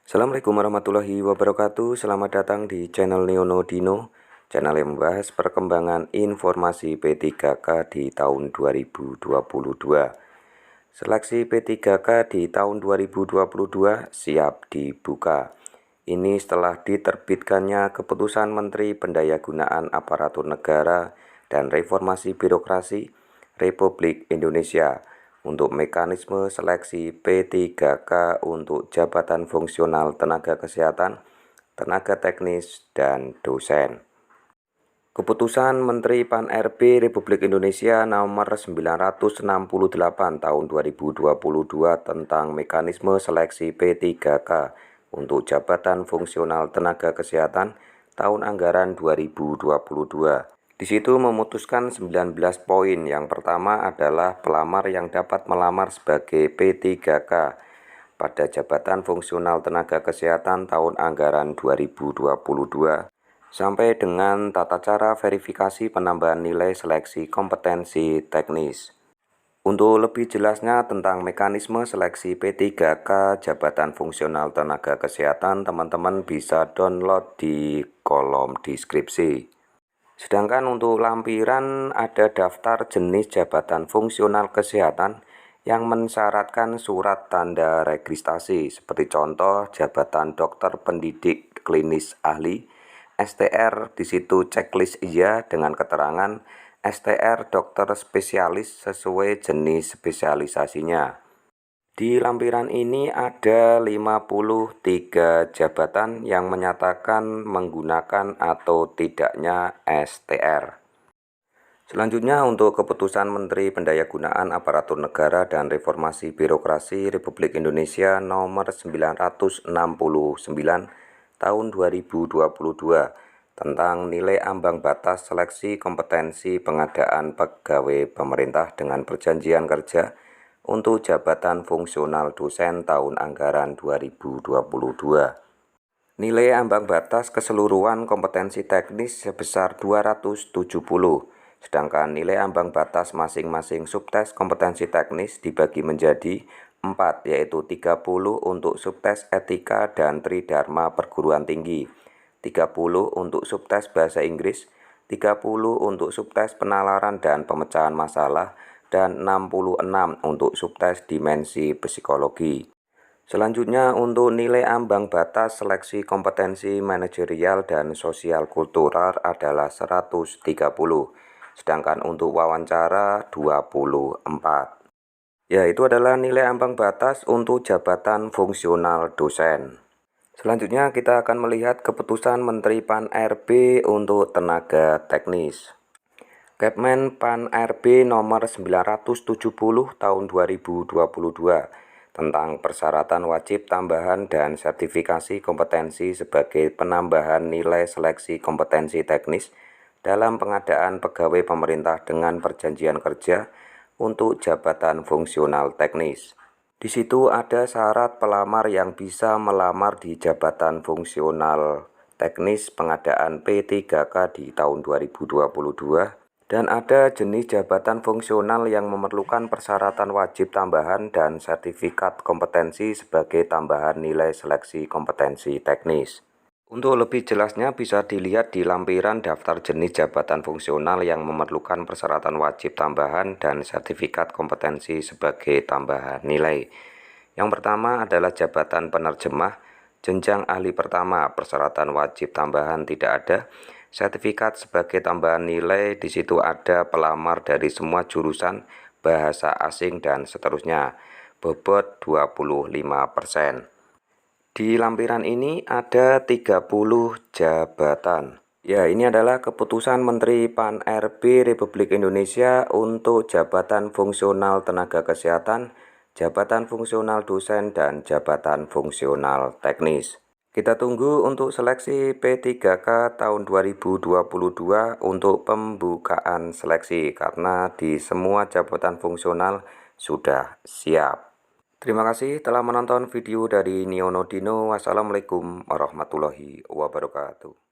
Assalamualaikum warahmatullahi wabarakatuh. Selamat datang di channel Niono Dino, channel yang membahas perkembangan informasi P3K di tahun 2022. Seleksi P3K di tahun 2022 siap dibuka. Ini setelah diterbitkannya Keputusan Menteri Pendayagunaan Aparatur Negara dan Reformasi Birokrasi Republik Indonesia untuk mekanisme seleksi P3K untuk jabatan fungsional tenaga kesehatan, tenaga teknis, dan dosen. Keputusan Menteri Pan-RB Republik Indonesia Nomor 968 Tahun 2022 tentang mekanisme seleksi P3K untuk jabatan fungsional tenaga kesehatan tahun anggaran 2022. Di situ memutuskan 19 poin. Yang pertama adalah pelamar yang dapat melamar sebagai P3K pada jabatan fungsional tenaga kesehatan tahun anggaran 2022 sampai dengan tata cara verifikasi penambahan nilai seleksi kompetensi teknis. Untuk lebih jelasnya tentang mekanisme seleksi P3K jabatan fungsional tenaga kesehatan, teman-teman bisa download di kolom deskripsi. Sedangkan untuk lampiran ada daftar jenis jabatan fungsional kesehatan yang mensyaratkan surat tanda registrasi, seperti contoh jabatan dokter pendidik klinis ahli, STR di situ checklist iya dengan keterangan STR dokter spesialis sesuai jenis spesialisasinya. Di lampiran ini ada 53 jabatan yang menyatakan menggunakan atau tidaknya STR. Selanjutnya untuk Keputusan Menteri Pendayagunaan Aparatur Negara dan Reformasi Birokrasi Republik Indonesia Nomor 969 Tahun 2022 tentang nilai ambang batas seleksi kompetensi pengadaan pegawai pemerintah dengan perjanjian kerja untuk jabatan fungsional dosen tahun anggaran 2022. Nilai ambang batas keseluruhan kompetensi teknis sebesar 270, sedangkan nilai ambang batas masing-masing subtes kompetensi teknis dibagi menjadi 4, yaitu 30 untuk subtes etika dan tridharma perguruan tinggi, 30 untuk subtes bahasa Inggris, 30 untuk subtes penalaran dan pemecahan masalah, dan 66 untuk subtes dimensi psikologi. Selanjutnya untuk nilai ambang batas seleksi kompetensi manajerial dan sosial kultural adalah 130, sedangkan untuk wawancara 24. Ya, itu adalah nilai ambang batas untuk jabatan fungsional dosen. Selanjutnya kita akan melihat Keputusan Menteri Pan-RB untuk tenaga teknis. Kepmen Pan-RB Nomor 970 Tahun 2022 tentang persyaratan wajib tambahan dan sertifikasi kompetensi sebagai penambahan nilai seleksi kompetensi teknis dalam pengadaan pegawai pemerintah dengan perjanjian kerja untuk jabatan fungsional teknis. Di situ ada syarat pelamar yang bisa melamar di jabatan fungsional teknis pengadaan P3K di tahun 2022. Dan ada jenis jabatan fungsional yang memerlukan persyaratan wajib tambahan dan sertifikat kompetensi sebagai tambahan nilai seleksi kompetensi teknis. Untuk lebih jelasnya bisa dilihat di lampiran daftar jenis jabatan fungsional yang memerlukan persyaratan wajib tambahan dan sertifikat kompetensi sebagai tambahan nilai. Yang pertama adalah jabatan penerjemah, jenjang ahli pertama, persyaratan wajib tambahan tidak ada. Sertifikat sebagai tambahan nilai di situ ada pelamar dari semua jurusan, bahasa asing dan seterusnya. Bobot 25%. Di lampiran ini ada 30 jabatan. Ya, ini adalah Keputusan Menteri Pan-RB Republik Indonesia untuk jabatan fungsional tenaga kesehatan, jabatan fungsional dosen, dan jabatan fungsional teknis. Kita tunggu untuk seleksi P3K tahun 2022 untuk pembukaan seleksi karena di semua jabatan fungsional sudah siap. Terima kasih telah menonton video dari Niono Dino. Wassalamualaikum warahmatullahi wabarakatuh.